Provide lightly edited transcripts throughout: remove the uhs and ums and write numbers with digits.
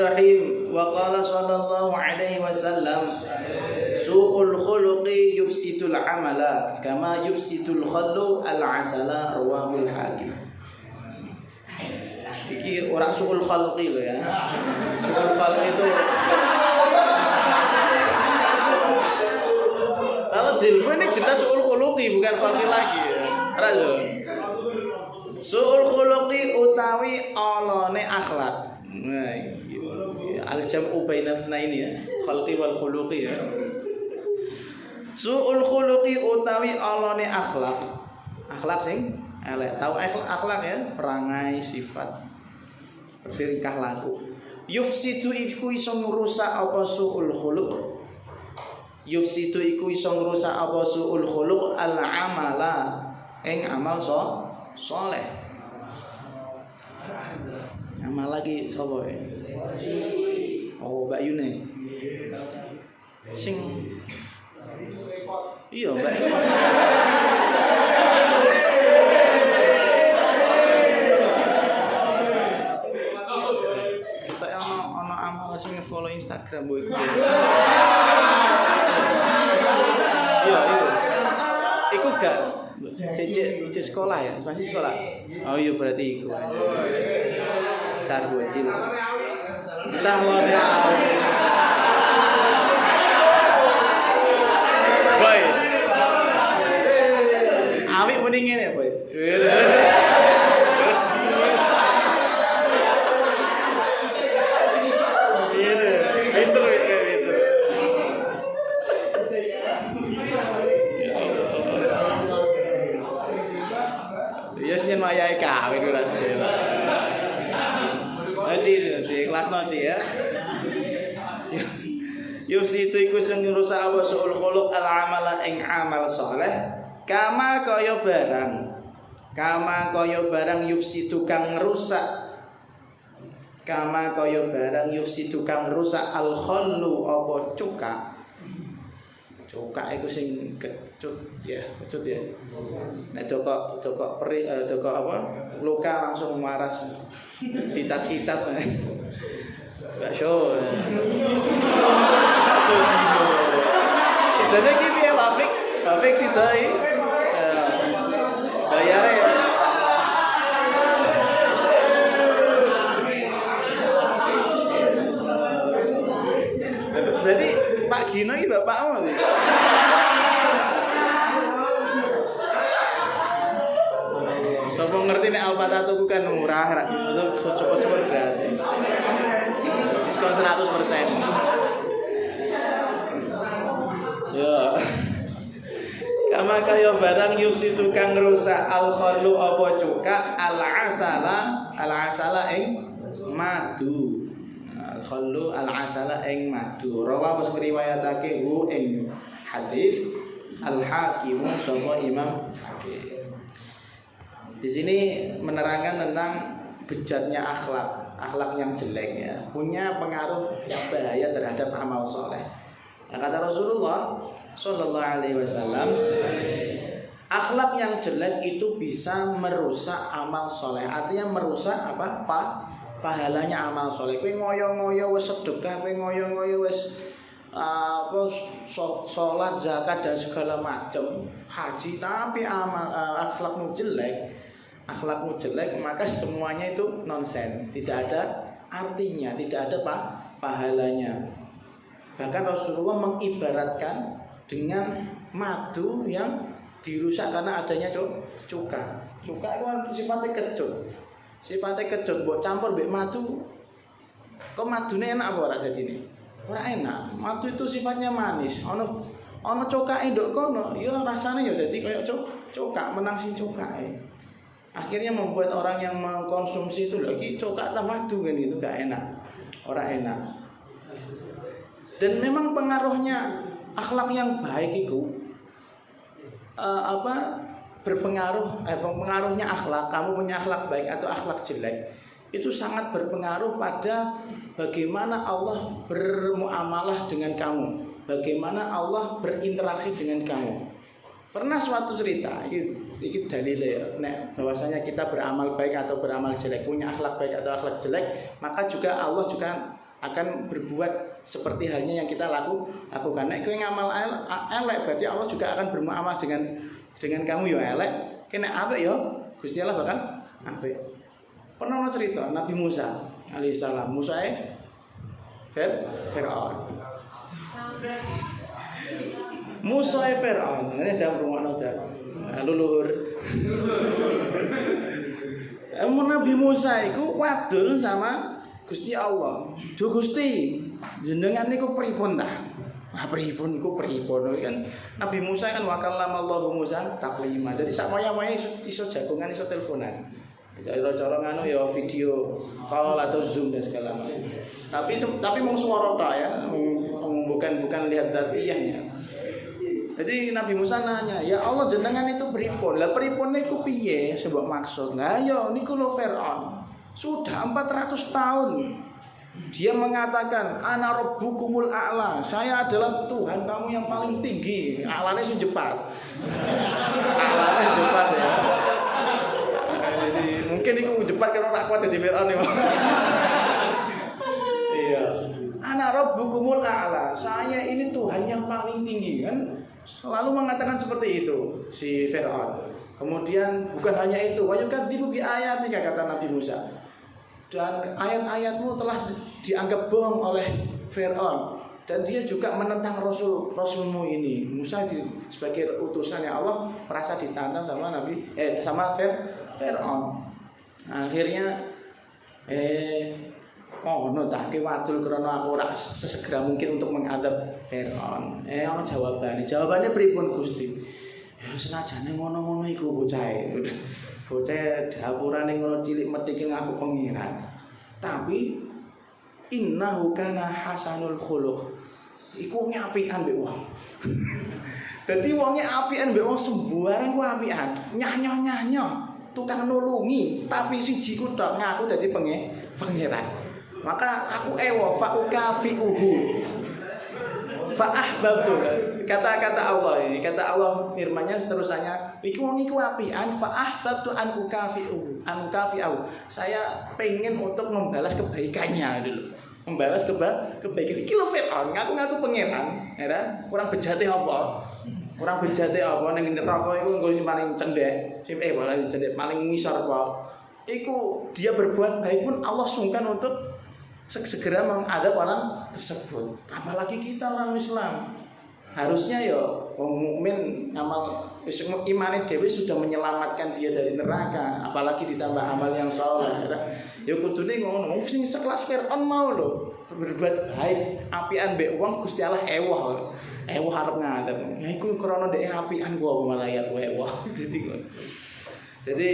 Bismillahirrahmanirrahim. Wa qala sallallahu alaihi wasallam, su'ul khuluqi yufsidul amala kama yufsidul khallu al-asala, rawahul Hakim. Iki ora su'ul khalqi lho ya. Su'ul khalqi itu kalau jilbab ini jelas su'ul khuluqi bukan khalqi lagi ya. Rajo. Su'ul khuluqi utawi alane akhlak. Nah, al-jam'u baina ini ya, khalqi wal khuluqi ya. Su'ul khuluqi utawi alane akhlak. Akhlak sing elek. Tahu akhlak ya, perangai, sifat, tingkah laku. Yufsidu iku iso ngrusak apa su'ul khuluq. Yufsidu iku iso ngrusak apa su'ul khuluq al-amala ing amal soleh. Amal lagi sapa ya? Oh, Mbak Yune. Sing iya, Mbak. Kita ana amal sing follow Instagram mbok iku. Iya. Iku gak cek sekolah ya? Masih sekolah? Oh iya berarti iku. Sarwo cil. Tahun boy. Awik mending ngene, boy. Pinter. Ya sing mayae kawin ora sih. Di kelas nanti ya. Yufsidu iku sing ngrusak apa suul khuluq al-amala ing amal saleh kama kaya barang yufsidu kang ngrusak al-khallu apa cuka iku sing kecut ya. Nek dokok peri dokok apa luka langsung waras. Citat-citat. Gak show. Sidane iki piye Wafik sidai. Bayare ya. Berarti Pak Gino iki bapakmu. Sopo ngerti nek Alfata tuku kan murah ra cepet gratis. Diskon 100%. Ya. Kama kaya barang yusitu kang rusak al-khallu apa cuka al-asala ing madu. Al-khallu al-asala ing madu. Rawa wis riwayatake ing hadis Al-Hakim sapa Imam Hakim. Di sini menerangkan tentang bejatnya akhlak yang jelek ya, punya pengaruh yang bahaya terhadap amal soleh. Nah, kata Rasulullah Sallallahu Alaihi Wasallam, akhlak yang jelek itu bisa merusak amal soleh. Artinya merusak apa? Pahalanya amal soleh. Kowe ngoyo-ngoyo wis sedekah, kowe ngoyo-ngoyo wis sholat, zakat dan segala macam, haji, tapi akhlakmu jelek, maka semuanya itu nonsen, tidak ada artinya, tidak ada pahalanya. Bahkan Rasulullah mengibaratkan dengan madu yang dirusak karena adanya cuka itu sifatnya kecut, buat campur mbek madu, kok madune enak apa ora dadine? Ora enak. Madu itu sifatnya manis, ono cokake ndok kono, ya rasane ya dadi kaya cokak, menang sing cokake. Akhirnya membuat orang yang mengkonsumsi itu lagi cokak tambah madu kan, itu gak enak, orang enak. Dan memang pengaruhnya akhlak yang baik itu pengaruhnya akhlak, kamu punya akhlak baik atau akhlak jelek, itu sangat berpengaruh pada bagaimana Allah bermuamalah dengan kamu, bagaimana Allah berinteraksi dengan kamu. Pernah suatu cerita, ini dalilnya bahwasanya kita beramal baik atau beramal jelek, punya akhlak baik atau akhlak jelek, maka juga Allah juga akan berbuat seperti halnya yang kita lakukan. Nek kowe ngamal elek berarti Allah juga akan bermuamalah dengan kamu ya elek. Kene apik ya Gusti Allah bakal apik. Pernah ono cerita Nabi Musa alaihissalam, Musa Fir'aun. Musa Fir'aun, ini dalam rumah leluhur. Nabi Musa itu wadul sama Gusti Allah. Duh Gusti, jenengan niku pripun ta? Pripun kan Nabi Musa kan wakallama Allahu Musa taklima. Jadi sak moya-moya iso jagongan, iso teleponan. Cara nganu ya video call atau zoom dan segala macam. Tapi mau suara tak ya, bukan lihat datiyahnya. Jadi Nabi Musa nanya, ya Allah jenengan itu pripun? Lah pripun niku piye sebab maksud? Lah ya niku lho Fir'aun. Sudah 400 tahun dia mengatakan ana rabbukumul a'la. Saya adalah Tuhan kamu yang paling tinggi. A'lane sing jepat. A'lane jepat ya. Jadi mungkin itu jepat kalau tak kuat jadi Fir'aun ya. Iya. Ana rabbukumul a'la. Saya ini Tuhan yang paling tinggi kan. Selalu mengatakan seperti itu si Fir'aun. Kemudian bukan hanya itu, wa yukadzibu bi ayatika kata Nabi Musa. Dan ayat-ayatmu telah dianggap bohong oleh Fir'aun. Dan dia juga menentang Rasulmu ini. Musa sebagai utusannya Allah merasa ditantang sama sama Fir'aun. Akhirnya tak wadul karena aku ora sesegera mungkin untuk mengadab Fir'aun. Ono jawabannya pripun Gusti? Ya senajane ngono-ngono iku bocah. Bocah dapurane ngono cilik metike ngaku pengiran. Tapi innahu kana hasanul khuluq. Iku ngapian mbek wong. Dadi wonge apian mbek wong sembarang ku apian. Nyah-nyah tukang nulungi, tapi siji ku tok ngaku dadi pangeran. Maka aku fa ukafiuhu. Fa ahbabtu. Kata-kata Allah ini, kata Allah firman-Nya seterusnya, iku wong iku apian fa ahbabtu an ukafiuhu. Saya pengen untuk membalas kebaikannya dulu. Membalas kebaikan. Iki lho Fir'aun, ngaku pangeran, ya. Kurang bejate apa? Kurang bejate apa ning neraka iku engko sing paling cendhek, paling ngisor wae. Iku dia berbuat baik pun Allah sungkan untuk segera mengadab orang tersebut. Apalagi kita orang Islam. Harusnya ya wong mukmin amal imane dhewe sudah menyelamatkan dia dari neraka, apalagi ditambah amal yang saleh. Ya kudune ngono, sing sekelas Fir'aun mau lho berbuat baik, apian mbek wong Gusti Allah ewah arep ngadep. Ya iku krana dhek apian gua malah ya ewah. Jadi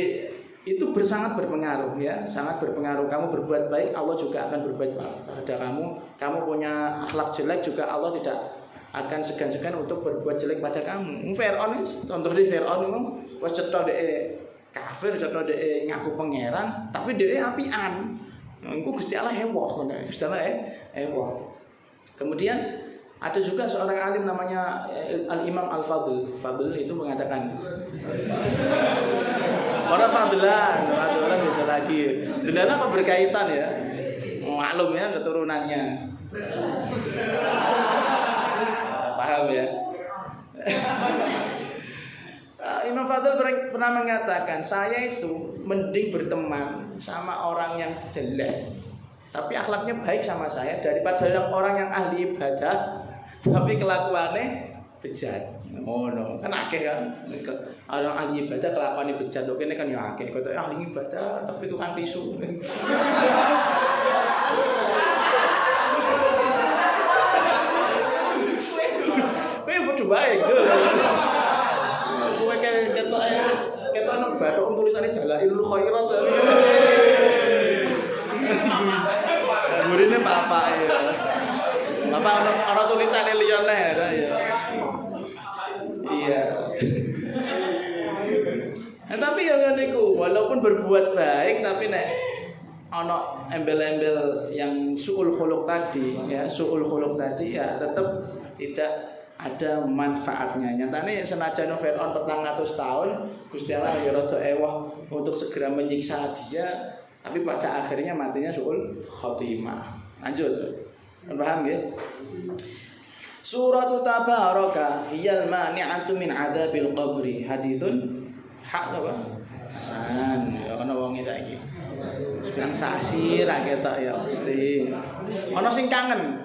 itu sangat berpengaruh ya, sangat berpengaruh. Kamu berbuat baik, Allah juga akan berbuat baik pada kamu. Kamu punya akhlak jelek juga Allah tidak akan segan-segan untuk berbuat jelek pada kamu. Fir'aun, contohnya Fir'aun itu wis cetha dhek kafir, cetha dhek ngaku pangeran, tapi dhek apian. Iku Gusti Allah heboh, Gusti Allah heboh. Kemudian ada juga seorang alim namanya Al-Imam Al-Fadl. Fadl itu mengatakan orang Fadlan bisa lagi. Dengan apa berkaitan ya? Maklum ya keturunannya. Paham ya? Imam Fadl pernah mengatakan, saya itu mending berteman sama orang yang jelek tapi akhlaknya baik sama saya daripada orang yang ahli ibadah tapi kelakuannya bejat. Oh no, kan akeh kan. Orang ahli ibadah kelakuannya bejat, oke ini kan ya akeh. Kata ahli ibadah tapi tukang tisu. Kowe bodoh baik, Jul. Kowe ketok nang bathuk tulisane Jalailul Khairat. Murine bapak ya. Bapak ana tulisane liyane ya. Iya. Tapi ya niku walaupun berbuat baik tapi nek ana embel-embel yang suul khuluq tadi ya, ya tetap tidak ada manfaatnya. Nyatane senajan Fir'aun 400 tahun Gusti Allah ya rada ewah untuk segera menyiksa dia, tapi pada akhirnya matinya suul khotimah. Lanjut. Paham ya? Surat Tabaraka hiyal mani'atu min adzabil qabri. Haditsun hak apa? Hasan. Ya ana wong saiki. Sedang sasi ra ketok ya mesti. Ana sing kangen.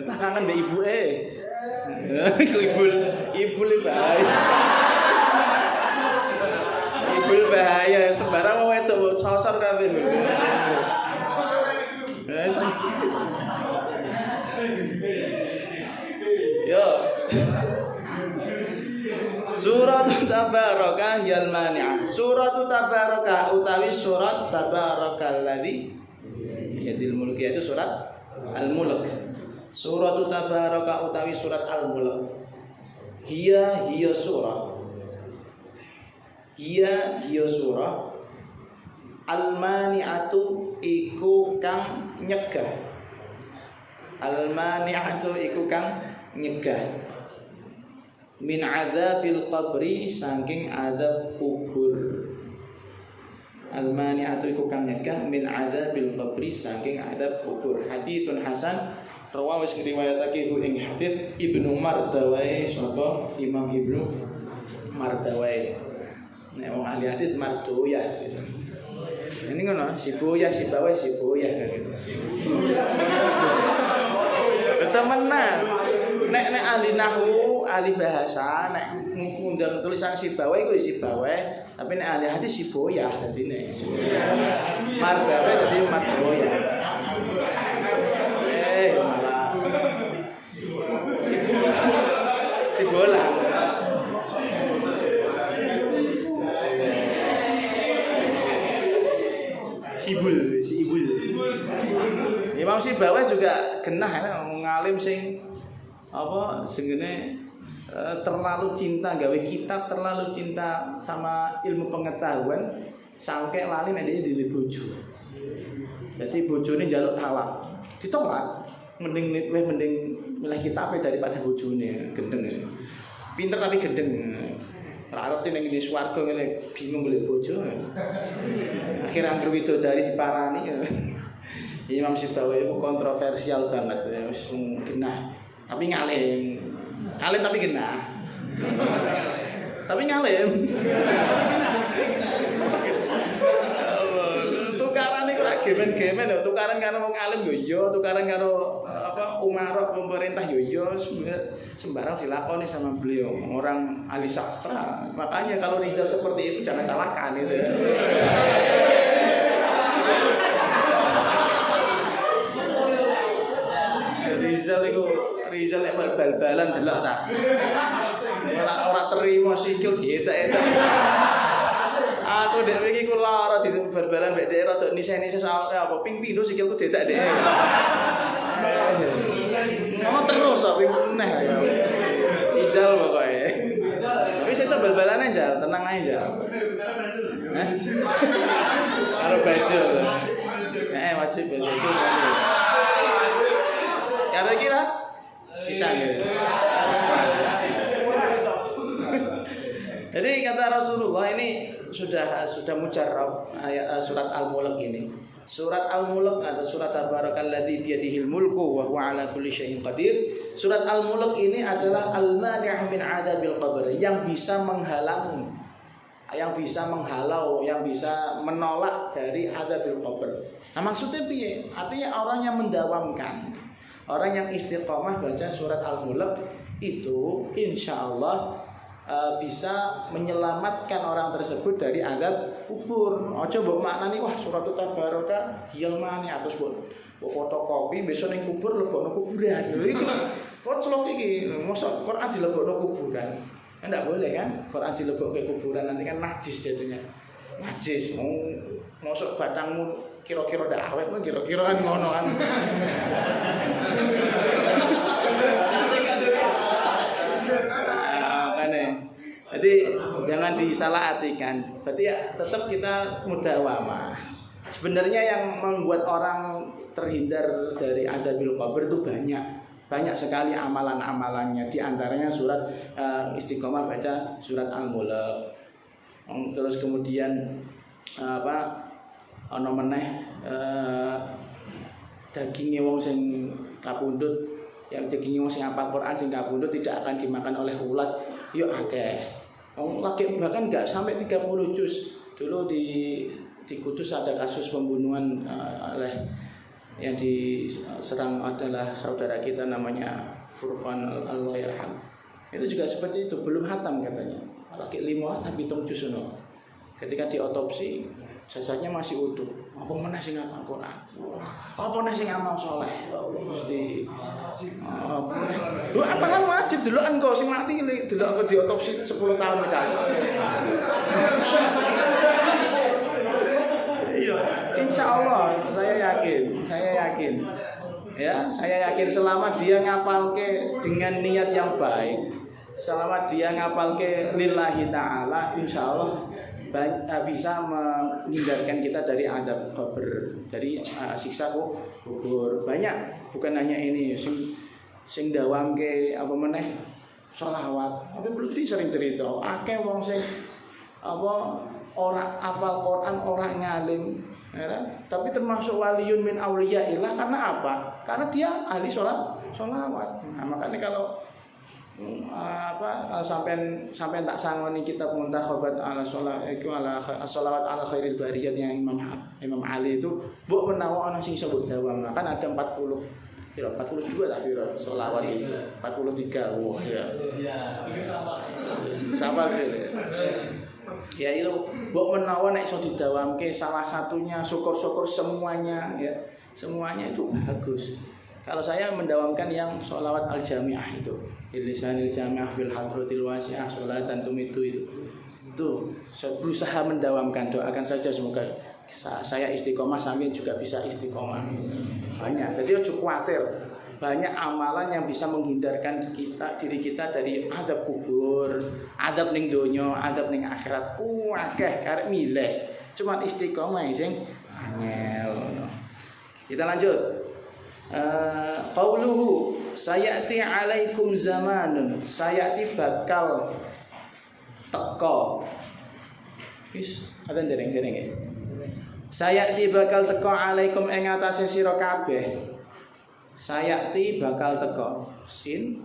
Tak kangen mbek ibuke. Ibu bahaya. Ibu bahaya sembarang mau wedok sosor kabeh. Yo. Surat Tabaraka yal mani'ah. Surat Tabaraka utawi surat Tabarakal ladzi yadil mulk, yaitu surat Al-Mulk. Surat Tabaraka utawi surat Al-Mulk. Hiya surah. Hiya surah Al-Mani'atu iku kang nyegah. Al-Mani'atu iku kang nyegah min adzabil qabri saking azab kubur. Al-Mani'atu iku kang nyegah min adzabil qabri saking azab kubur. Haditsun hasan rawahu wis ngriwayatake ing hadits Ibnu Mardawai sapa Imam Ibnu Mardawai. Nek wong ahli hadis mardoyah. Ini ngono, si boyah si bawah si boyah kan gitu. Temenan. Nek ahli nahwu, ahli bahasa, nek ngundang tulisan si bawah iku si bawah, tapi nek ahli hadis si boyah dadine. Mardawai dadi mardoyah. Malah si bola. Si Ibul. Imam Sibawai juga genah ya, ngalim sing apa jenenge terlalu cinta gawe kitab, terlalu cinta sama ilmu pengetahuan sampai lali nek dhewe bojo. Jadi bojone njaluk talak, ditolak. Mending milih kitab daripada bojone, gendeng. Pinter tapi gendeng. Ora arep ning di swarga ngene bingung golek bojo. Akhirnya angger widodari diparani. Imam Sibawai itu kontroversial banget ya, wis genah. Tapi ngalim. Ngalim tapi genah. Tapi ngalim. Tukaran iku lak gemen-gemen lho, tukaran karo wong alim yo iya, tukaran karo umarok pemerintah yo iya, sembarang dilakoni sama beliau, orang ahli sastra. Makanya kalau Rizal seperti itu jangan salahkan itu ya. Rizal yang bal-balan delok ta. Ora terima sikil dietek-etek. Aku dek iki ku lara di bal-balan mek dhek rada nise-nise soal apa ping pindho sikilku dietek dhek. Ngono terus kok ping meneh ya. Ijal pokoke. Tapi sesuk bal-balane Jal, tenang ae Jal. Karo baju. Wajib baju. Kira-kira sisa gitu. Jadi kata Rasulullah ini sudah mujarrab ayat surat Al-Mulk ini. Surat Al-Mulk atau surat Tabarakalladzi biyadihil mulku wa huwa ala kulli syai'in qadir. Surat Al-Mulk ini adalah al-mani' min adzabil qabr, yang bisa menghalang, yang bisa menghalau, yang bisa menolak dari adzabil qabr. Nah, maksudnya piye? Artinya orang yang mendawamkan, orang yang istiqomah baca surat Al-Mulk itu insyaallah bisa menyelamatkan orang tersebut dari azab kubur. Aja mbok maknani wah surat Tabaraka hiyal mani atus mbok fotokopi besok ning kubur lebokno kuburan. Lho iki koclok iki. Mosok Quran dilebokno kuburan. Enggak boleh kan? Quran dilebokke kuburan nanti kan najis jadinya. Najis. Mosok batangmu kira-kira ndak awet mah kira-kira kan ngono kan. Jadi jangan disalahartikan. Berarti ya tetap kita mudawamah. Sebenarnya yang membuat orang terhindar dari adzabil qabr itu banyak sekali amalan-amalannya. Di antaranya surat istiqomah baca surat Al-Mulk. Terus kemudian ana meneh dagingnya wong sing kapundhut, yang dagingnya wong sing hafal Quran sing kapundhut tidak akan dimakan oleh ulat, yo akeh. Lagi bahkan enggak sampai 30 juz. Dulu di Kudus ada kasus pembunuhan oleh yang diserang adalah saudara kita namanya Furqan Allahyarham. Itu juga seperti itu, belum hatam katanya. Lagi 5 tapi 7 juz. Ketika diotopsi jasanya masih utuh. Apa meneh sing hafal Quran? Apa meneh sing amal saleh? Mesti lu apalan wajib delokan kok sing mati delok kok diotopsi 10 tahun bekas. Iya, insyaallah saya yakin. Ya, saya yakin selama dia ngapalke dengan niat yang baik, selama dia ngapalke lillahi ta'ala, insyaallah bisa menghindarkan kita dari adab kubur, dari siksa kubur. Banyak, bukan hanya ini sing dawamke apa meneh sholawat. Tapi Lutfi sering cerita, akeh wong sing ora apal Quran, ora ngalim, ya, tapi termasuk waliyun min auliyaillah. Karena apa? Karena dia ahli sholawat. Nah, makanya kalau sampai tak sangoni kitab Muntakhabat ala sholawat ala khairil bariyat yang Imam Ali itu mbok menawa ana sing sebut dawam. Kan ada 42 tapi sholawat itu 43. Wah ya. Sama sih. Ya itu mbok menawa nek iso didawamke salah satunya syukur-syukur semuanya ya. Semuanya itu bagus. Kalau saya mendawamkan yang sholawat al-jami'ah itu, lisanil jami'ah fil hadratil wasi'ah sholatan tumitu itu. Saya berusaha mendawamkan, doakan saja semoga saya istiqomah, sambil juga bisa istiqomah. Banyak, jadi ojo khawatir. Banyak amalan yang bisa menghindarkan diri kita dari azab kubur, azab ning donya, azab ning akhirat. Akeh karep milih. Cuma istiqomah sing angel. Kita lanjut. Qauluhu sayati alaikum zamanun, sayati bakal teko. Wis ada dereng-dereng ya. Sayati bakal teko alaikum ing atase sira kabeh. Sayati bakal teko. Sin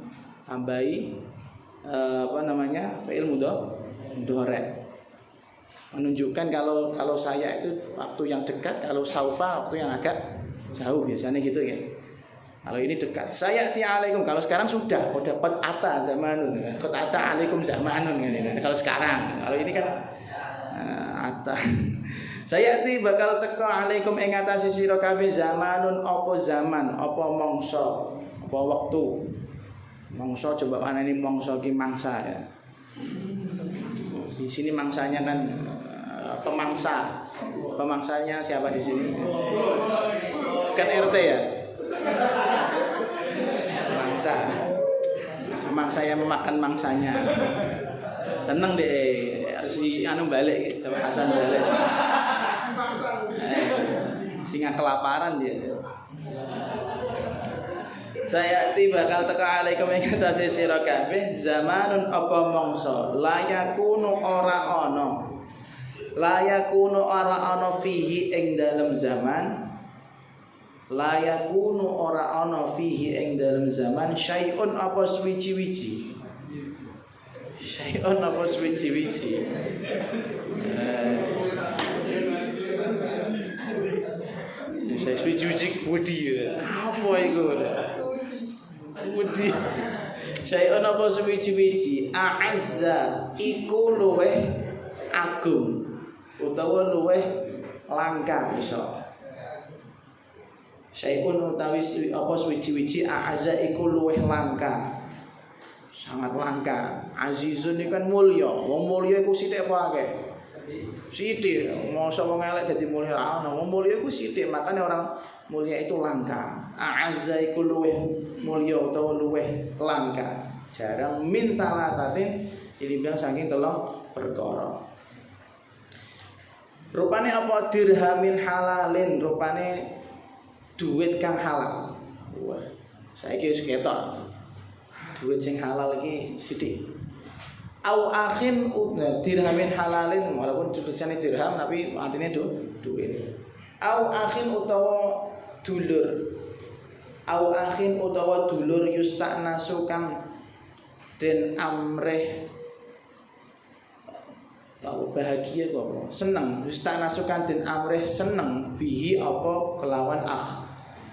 tambahi fi'il mudhari. Menunjukkan kalau saya itu waktu yang dekat, kalau saufa waktu yang agak jauh, biasanya gitu ya. Kalau ini dekat, saya alaikum. Kalau sekarang sudah dapat ata zamanun, kot ata alaikum zamanun kan. Kalau sekarang, kalau ini kan ata. Saya bakal teko alaikum ing atase sira kabeh zamanun, apa zaman, apa mangsa, apa waktu. Mangsa coba mana ini mangsa ki mangsa ya. Di sini mangsanya kan pemangsa. Pemangsanya siapa di sini? Kan RT ya. Mangsa yang memakan mangsanya. Seneng deh si balik, Hasan balik. Singa kelaparan dia. Saya bakal teka alaikum ing atase sira kabeh zamanun apa mangsa layakunu ora ana fihi ing dalam zaman, layakunu ora ana fihi ing dalam zaman syai'un apa suwici-wici. Syai'un apa suwici-wici. Saya suwici-wici budi. Apa iku? Budi. Syai'un apa suwici-wici a'azza iku luweh agung utawa luweh langka iso. Syai'un utawi apa suwi-wiji a'azza iku luweh langka. Sangat langka. Azizun iki kan mulya. Wong mulya iku sithik apa akeh? Sithik. Mosok wong elek dadi mulya ra ono. Wong mulya iku sithik, makane orang mulya itu langka. A'azza iku luweh mulya utawa luweh langka. Jarang min talatatin dilimbang saking 3 perkara. Rupane apa dirhamin halalin, rupane duit kang halal. Wah, saiki wis ketok. Duit sing halal iki sithik. Au akhin dirhamin halalin, walaupun tulisannya dirham tapi artinya duit. Au akhin utawa dulur. Au akhin utawa dulur yusta'nasu kang den amreh bahagia kok seneng. Yusta'nasu kang den amreh seneng bihi apa kelawan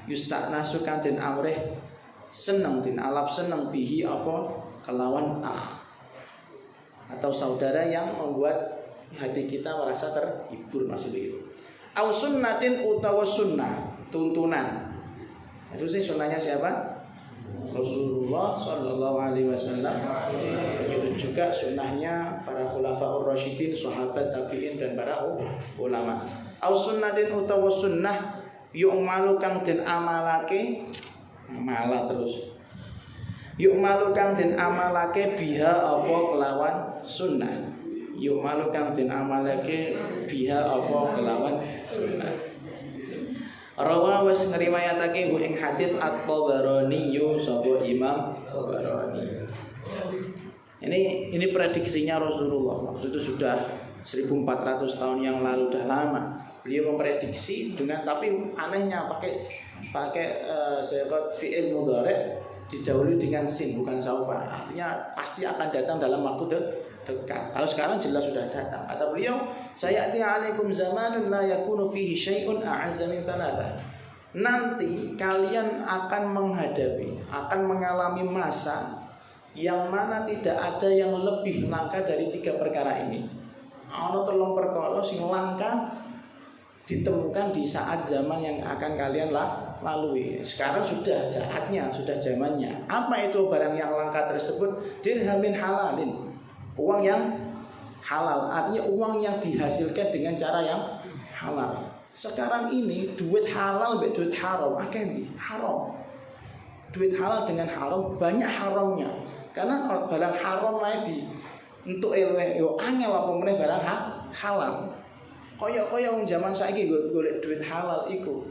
Yusta'nasu kang den amreh seneng den alap seneng bihi apa kelawan atau saudara yang membuat hati kita merasa terhibur, maksudnya itu. Au sunnatin utawa sunnah tuntunan. Itu sih sunnahnya siapa? Rasulullah Shallallahu Alaihi Wasallam. Begitu juga sunnahnya para khulafaur rasyidin, sahabat tabiin dan para ulama. Au sunnatin utawa sunnah yu'malu kang den amalake terus. Yu'malu kang den amalake biha apa kelawan sunnah. Yu'malu kang den amalake biha apa kelawan sunnah. Rawa wis ngriwayatake ing hadits At-Tabarani sapa Imam Tabarani. Ini prediksinya Rasulullah. Waktu itu sudah 1400 tahun yang lalu, udah lama. Beliau memprediksi dengan, tapi anehnya pakai sigat fi'il mudhari' didahului dengan sin, bukan saufa. Artinya pasti akan datang dalam waktu dekat. Kalau sekarang jelas sudah datang. Kata beliau, sayati alaikum zamanun la yakunu fihi syai'un a'azza min thalatha. Nanti kalian akan mengalami masa yang mana tidak ada yang lebih langka dari 3 perkara ini. Ana 3 perkara sing langka ditemukan di saat zaman yang akan kalian lalui. Sekarang sudah saatnya, sudah zamannya. Apa itu barang yang langka tersebut? Dirhamin halalin, uang yang halal, artinya uang yang dihasilkan dengan cara yang halal. Sekarang ini duit halal be duit haram, haram. Duit halal dengan haram banyak haramnya. Karena barang haram lagi untuk angel apa meneh barang halal. Koyok wong zaman saiki golek duit halal iku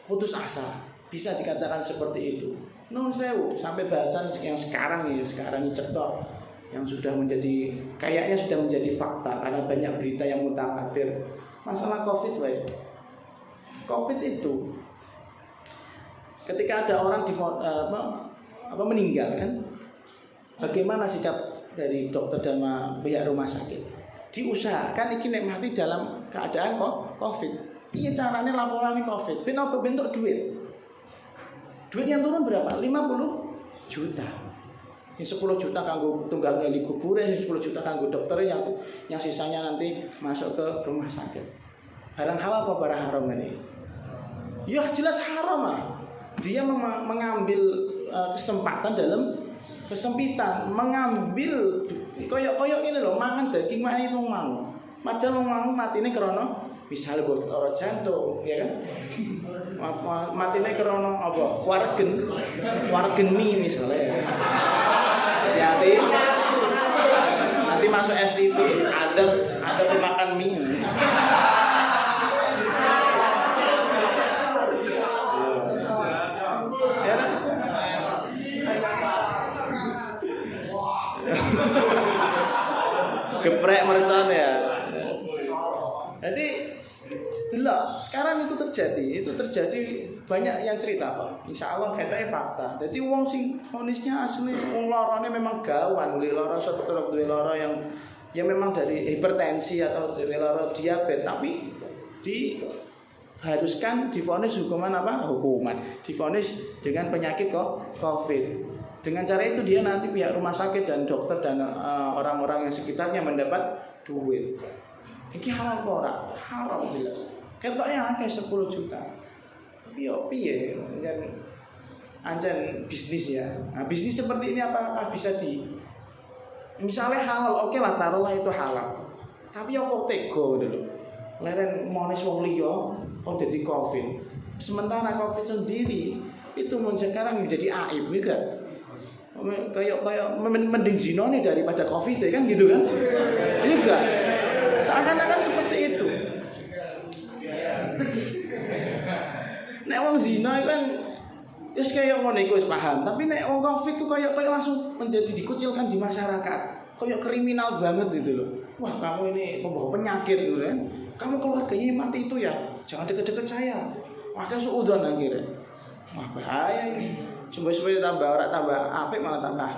putus asa, bisa dikatakan seperti itu. Nun sewu sampai bahasan yang sekarang ini cetok yang sudah menjadi kayaknya sudah menjadi fakta karena banyak berita yang mutawatir masalah Covid. Covid itu ketika ada orang meninggal kan, bagaimana sikap dari dokter dan pihak rumah sakit? Diusahakan iki nek mati dalam keadaan Covid. Iya caranya laporan Covid. Ben apa bentuk duit? Duit yang turun berapa? 50 juta. Ini 10 juta kanggo tunggal gali kuburan, ini 10 juta kanggo dokter yang sisanya nanti masuk ke rumah sakit. Barang halal apa barang haram ini? Ya jelas haram lah. Dia mengambil kesempatan dalam kesempitan, mengambil koyok ini loh, mangan daging mana itu mau. Padahal mau mati ini karena misalnya buat orang jantung, ya kan? Mati ini karena apa? Wargen mie misalnya. Jadi nanti masuk FTV ada pemakan mie. Geprek mercon ya. Jadi delok sekarang itu terjadi banyak yang cerita Pak. Insya Allah katanya fakta. Jadi wong sing fonisnya asli wong lorone memang gawan, lara seterus duwe lara yang memang dari hipertensi atau dari lara diabetes, tapi diharuskan divonis divonis dengan penyakit Covid. Dengan cara itu dia nanti pihak rumah sakit dan dokter dan orang-orang yang sekitarnya mendapat duit. Ini halal ora? Haram jelas. Ketoknya akeh 10 juta. Tapi yo piye? Anjan bisnis ya. Nah, bisnis seperti ini apakah bisa misalnya halal, oke lah taruhlah itu halal. Tapi yo kok tego dulu. Leren monis wong liya kok dadi Covid. Sementara Covid sendiri itu sekarang menjadi aib juga. Kayak mending zina nih daripada Covid ya kan gitu kan? Iya enggak? Seakan-akan seperti itu. Nek wong zina kan wis kaya ngono iku wis paham, tapi nek wong Covid ku kayak langsung menjadi dikucilkan di masyarakat. kayak kriminal banget gitu loh. Wah, kamu ini pembawa penyakit gitu kan. Kamu keluarganya mati itu ya, jangan deket-deket saya. Maka suudzon akhirnya. Wah, bahaya ini. Supaya tambah orang tambah apik malah tambah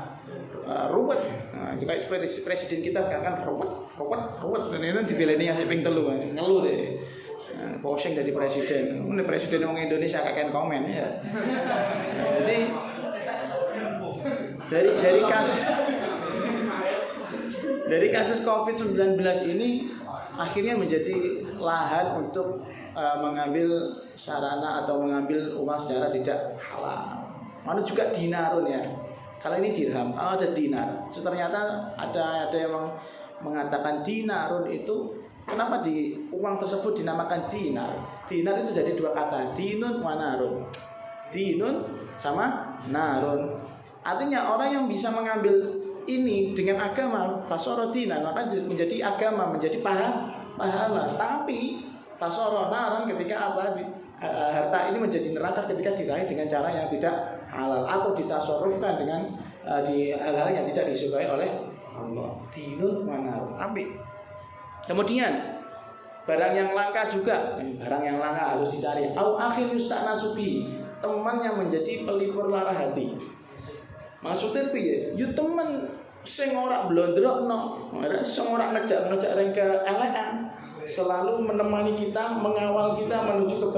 ruwet. Nah, jika presiden kita kan ruwet. Dan itu dibeleni yang ping 3 ngeluh deh. Posing dari presiden. Ini presiden orang Indonesia kakek komen ya. Jadi dari kasus COVID-19 ini akhirnya menjadi lahan untuk mengambil sarana atau mengambil uang secara tidak halal. Mana juga dinarun ya. Kalau ini dirham, ada dinar. So, ternyata ada yang mengatakan dinarun itu kenapa di uang tersebut dinamakan dinar? Dinar itu dari 2 kata, dinun wa narun. Dinun sama narun. Artinya orang yang bisa mengambil ini dengan agama fasoro dinar, maka menjadi agama, menjadi pahala. Tapi fasoro naran ketika harta ini menjadi neraka ketika diraih dengan cara yang tidak halal atau ditasorufkan dengan di hal-hal yang tidak disukai oleh Allah. Dinun wa narun. Kemudian barang yang langka juga, barang yang langka harus dicari. Au akhir yusta'nasubi, teman yang menjadi pelipur lara hati. Maksudnya piye? Yo temen sing ora blondrokno, sing ora ngejak-ngejak ring keelekan, selalu menemani kita, mengawal kita menuju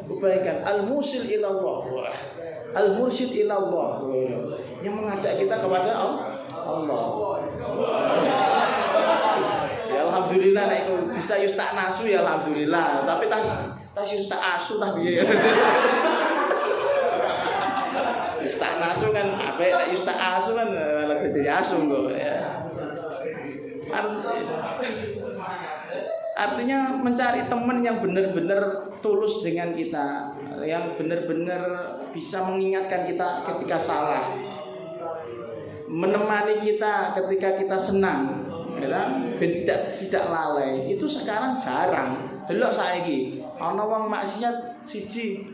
kebaikan. Al-musil ilallah. Al-mursyid ilallah. Yang mengajak kita kepada Allah. Ya alhamdulillah nek bisa yusta'nasu ya alhamdulillah, tapi tas yusta'asu ta piye? Yusta'nasu kan apa ya? Yusta'asu kan lebih asu kok ya. Artinya mencari teman yang benar-benar tulus dengan kita, yang benar-benar bisa mengingatkan kita ketika salah, menemani kita ketika kita senang, ya, tidak lalai. Itu sekarang jarang. Delok saiki ana wong maksiat siji,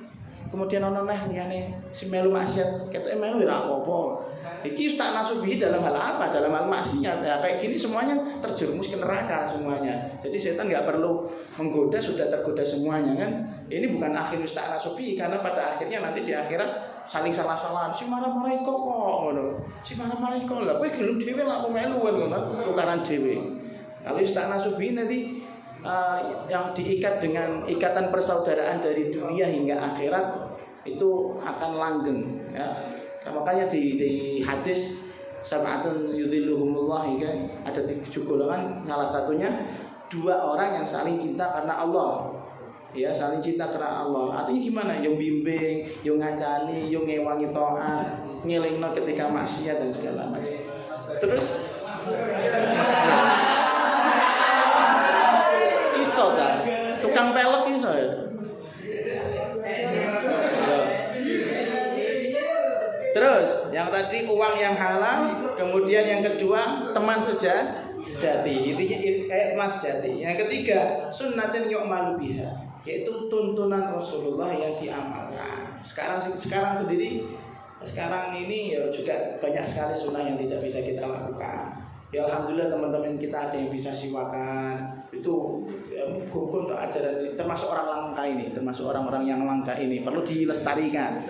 kemudian ana liyane si melu maksiat, ketoke melu ora apa-apa. Iki tak nasubi dalam hal apa? Dalam hal maksiat. Ya, kayak gini semuanya terjerumus ke neraka semuanya. Jadi setan nggak perlu menggoda, sudah tergoda semuanya kan. Ini bukan akhir tak nasubi, karena pada akhirnya nanti di akhirat saling salah-salahan. Si marah-marah kok ngono. Si marah-marah kok lah. Kowe gelem dhewe lah apa melu ngono. Tukaran dhewe. Kalau tak nasubi nanti yang diikat dengan ikatan persaudaraan dari dunia hingga akhirat itu akan langgeng ya. Makanya di hadis sab'atun yudhilluhumullah ya, ada 7 golongan, salah satunya 2 orang yang saling cinta karena Allah. Ya, saling cinta karena Allah. Artinya gimana? Yang bimbing, yang ngancani, yang ngewangi taat, ngelingno ketika maksiat dan segala macam. Terus iso ta? Tukang pelek iso ya? Terus yang tadi uang yang halal, kemudian yang kedua teman sejati, intinya kayak teman sejati. Yang ketiga sunnatin yu'malu biha, yaitu tuntunan Rasulullah yang diamalkan. Sekarang ini ya juga banyak sekali sunnah yang tidak bisa kita lakukan. Ya alhamdulillah teman-teman kita ada yang bisa siwakan. Itu ya, hukum untuk ajaran ini, termasuk orang langka ini, termasuk orang-orang yang langka ini perlu dilestarikan.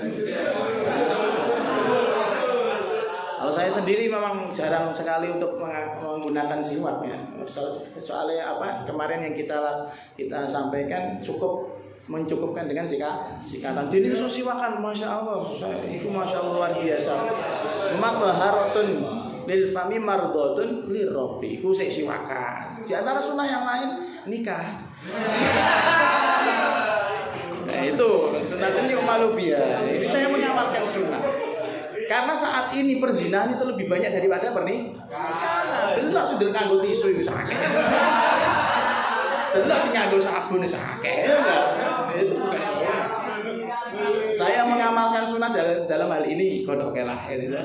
Kalau saya sendiri memang jarang sekali untuk menggunakan siwak ya. Soalnya apa? Kemarin yang kita sampaikan mencukupkan dengan sikatan. Jadi itu siwakan, masya Allah. Itu masya Allah luar biasa. Madhaharatun lil fami mardhatun lirabbi. Iku sik siwakan. Di antara sunnah yang lain nikah. Nah itu sunnah ini umalubiyah. Ini saya mengamalkan sunnah. Karena saat ini perzinahan itu lebih banyak daripada pernikahan. Delok sudah nganggo tisu itu sakit. Delok sing nganggo sabun itu sakit. Itu bukan sunnah. Saya mengamalkan sunnah dalam hal ini kodok lah gitu.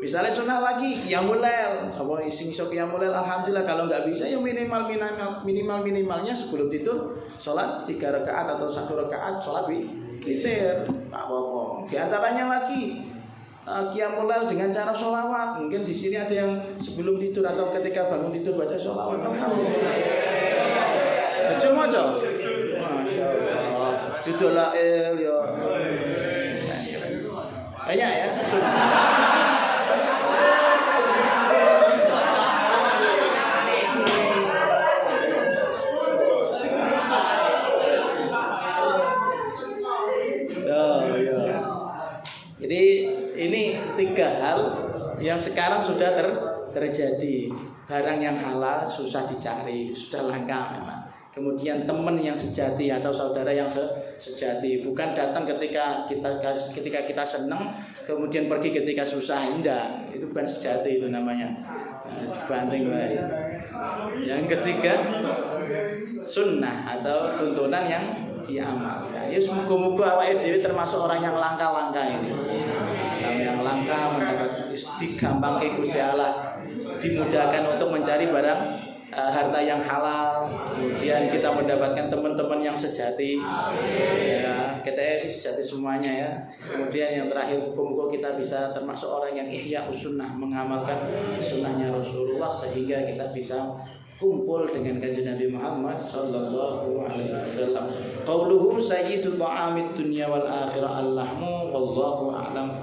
Misalnya sunnah lagi qiyamul lail, sama ising iso qiyamul lail alhamdulillah. Kalau nggak bisa ya minimalnya sebelum tidur sholat 3 rakaat atau 1 rakaat sholat witir. Tak apa-apa. Di antaranya lagi qiyamul lail dengan cara sholawat. Mungkin di sini ada yang sebelum tidur atau ketika bangun tidur baca sholawat. Cuma aja. Masya Allah. Didolail ya. Banyak ya. Jadi ini 3 hal yang sekarang sudah terjadi. Barang yang halal susah dicari, sudah langka memang. Kemudian teman yang sejati atau saudara yang sejati, bukan datang ketika kita senang, kemudian pergi ketika susah. Enggak, itu bukan sejati, itu namanya dibanting. Yang ketiga, sunnah atau tuntunan yang diamalkan. Ya semoga-moga awake dhewe termasuk orang yang langka-langka ini. Yang langka mendapat digampangke Gusti Allah, dimudahkan untuk mencari barang harta yang halal, kemudian kita mendapatkan teman-teman yang sejati. Ya, kita sejati semuanya ya. Kemudian yang terakhir, semoga kita bisa termasuk orang yang ihya sunnah, mengamalkan sunnahnya Rasulullah sehingga kita bisa kumpul dengan kanjeng Nabi Muhammad sallallahu alaihi wasallam. Qauluhu sayyidul ta'amid dunya wal akhirah allahmu wallahu a'lam.